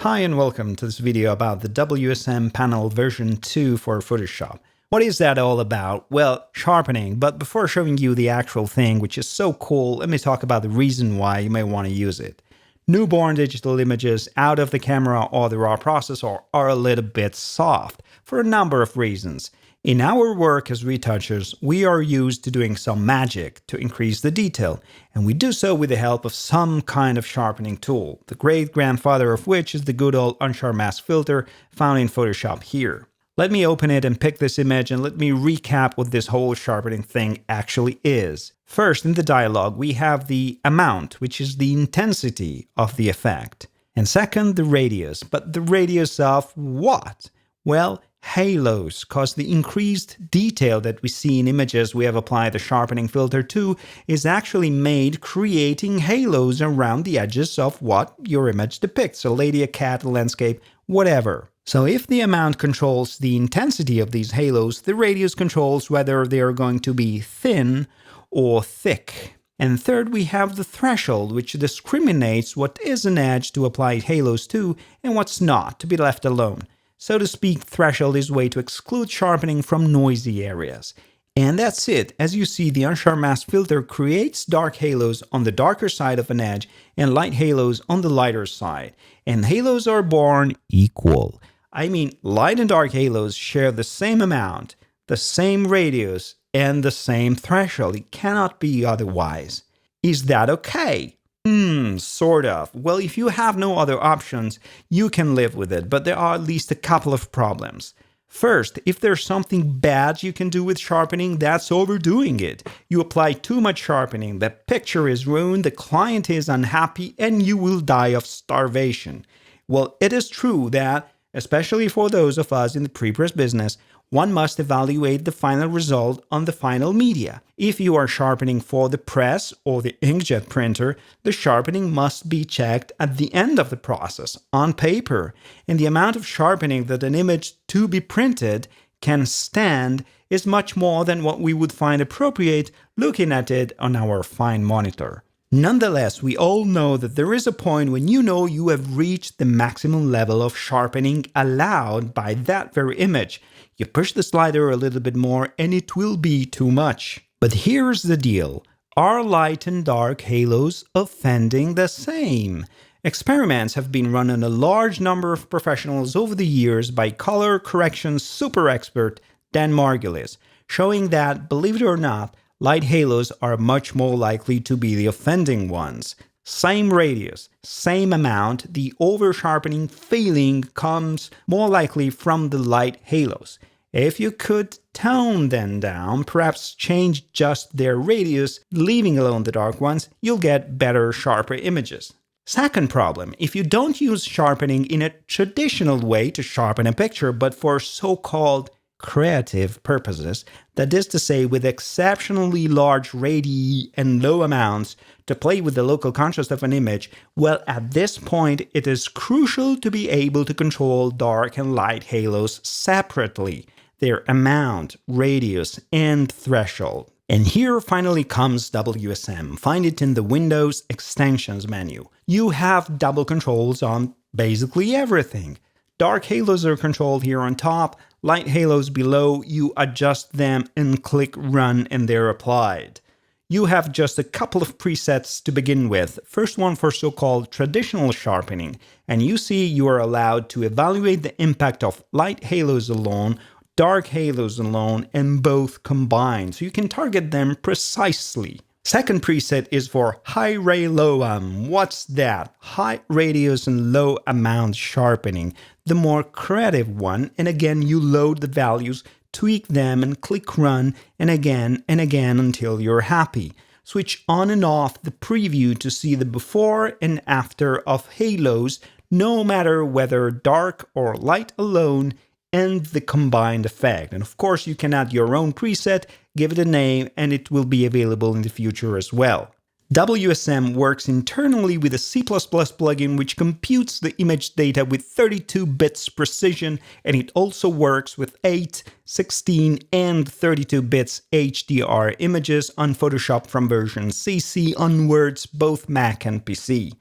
Hi and welcome to this video about the WSM Panel version 2 for Photoshop. What is that all about? Well, sharpening, but before showing you the actual thing, which is so cool, let me talk about the reason why you may want to use it. Newborn digital images out of the camera or the raw processor are a little bit soft for a number of reasons. In our work as retouchers, we are used to doing some magic to increase the detail, and we do so with the help of some kind of sharpening tool, the great-grandfather of which is the good old Unsharp Mask Filter found in Photoshop here. Let me open it and pick this image and let me recap what this whole sharpening thing actually is. First, in the dialog, we have the amount, which is the intensity of the effect. And second, the radius. But the radius of what? Well, halos, cause the increased detail that we see in images we have applied the sharpening filter to is actually made creating halos around the edges of what your image depicts, a lady, a cat, a landscape, whatever. So if the amount controls the intensity of these halos, the radius controls whether they are going to be thin or thick. And third, we have the threshold, which discriminates what is an edge to apply halos to and what's not, to be left alone. So to speak, threshold is a way to exclude sharpening from noisy areas. And that's it. As you see, the Unsharp Mask Filter creates dark halos on the darker side of an edge and light halos on the lighter side. And halos are born equal. I mean, light and dark halos share the same amount, the same radius, and the same threshold. It cannot be otherwise. Is that okay? Sort of. Well, if you have no other options, you can live with it, but there are at least a couple of problems. First, if there's something bad you can do with sharpening, that's overdoing it. You apply too much sharpening, the picture is ruined, the client is unhappy, and you will die of starvation. Well, it is true that, especially for those of us in the pre-press business, one must evaluate the final result on the final media. If you are sharpening for the press or the inkjet printer, the sharpening must be checked at the end of the process, on paper, and the amount of sharpening that an image to be printed can stand is much more than what we would find appropriate looking at it on our fine monitor. Nonetheless, we all know that there is a point when you know you have reached the maximum level of sharpening allowed by that very image. You push the slider a little bit more and it will be too much. But here's the deal. Are light and dark halos offending the same? Experiments have been run on a large number of professionals over the years by color correction super expert Dan Margulies, showing that, believe it or not, light halos are much more likely to be the offending ones. Same radius, same amount, the over-sharpening feeling comes more likely from the light halos. If you could tone them down, perhaps change just their radius, leaving alone the dark ones, you'll get better, sharper images. Second problem, if you don't use sharpening in a traditional way to sharpen a picture, but for so-called creative purposes, that is to say with exceptionally large radii and low amounts to play with the local contrast of an image, well, at this point it is crucial to be able to control dark and light halos separately, their amount, radius, and threshold. And here finally comes WSM. Find it in the Windows Extensions menu. You have double controls on basically everything. Dark halos are controlled here on top, light halos below, you adjust them and click Run and they're applied. You have just a couple of presets to begin with, first one for so-called traditional sharpening, and you see you are allowed to evaluate the impact of light halos alone, dark halos alone, and both combined, so you can target them precisely. Second preset is for high ray low What's that? High radius and low amount sharpening. The more creative one, and again you load the values, tweak them and click Run and again until you're happy. Switch on and off the preview to see the before and after of halos, no matter whether dark or light alone, and the combined effect. And of course you can add your own preset, give it a name, and it will be available in the future as well. WSM works internally with a C++ plugin which computes the image data with 32 bits precision, and it also works with 8, 16, and 32 bits HDR images on Photoshop from version CC onwards, both Mac and PC.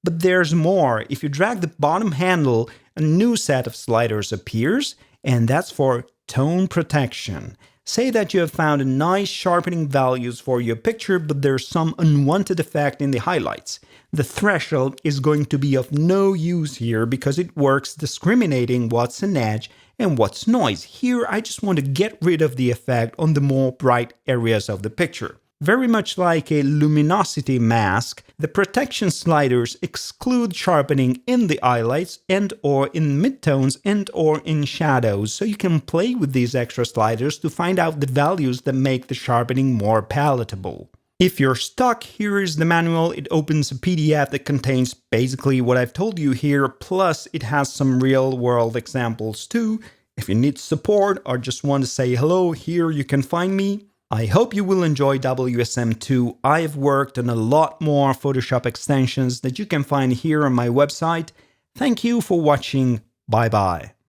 But there's more. If you drag the bottom handle, a new set of sliders appears, and that's for tone protection. Say that you have found a nice sharpening values for your picture, but there's some unwanted effect in the highlights. The threshold is going to be of no use here because it works discriminating what's an edge and what's noise. Here, I just want to get rid of the effect on the more bright areas of the picture. Very much like a luminosity mask, the protection sliders exclude sharpening in the highlights and or in midtones and or in shadows, so you can play with these extra sliders to find out the values that make the sharpening more palatable. If you're stuck, here is the manual. It opens a PDF that contains basically what I've told you here, plus it has some real-world examples too. If you need support or just want to say hello, here you can find me. I hope you will enjoy WSM2. I've worked on a lot more Photoshop extensions that you can find here on my website. Thank you for watching. Bye bye.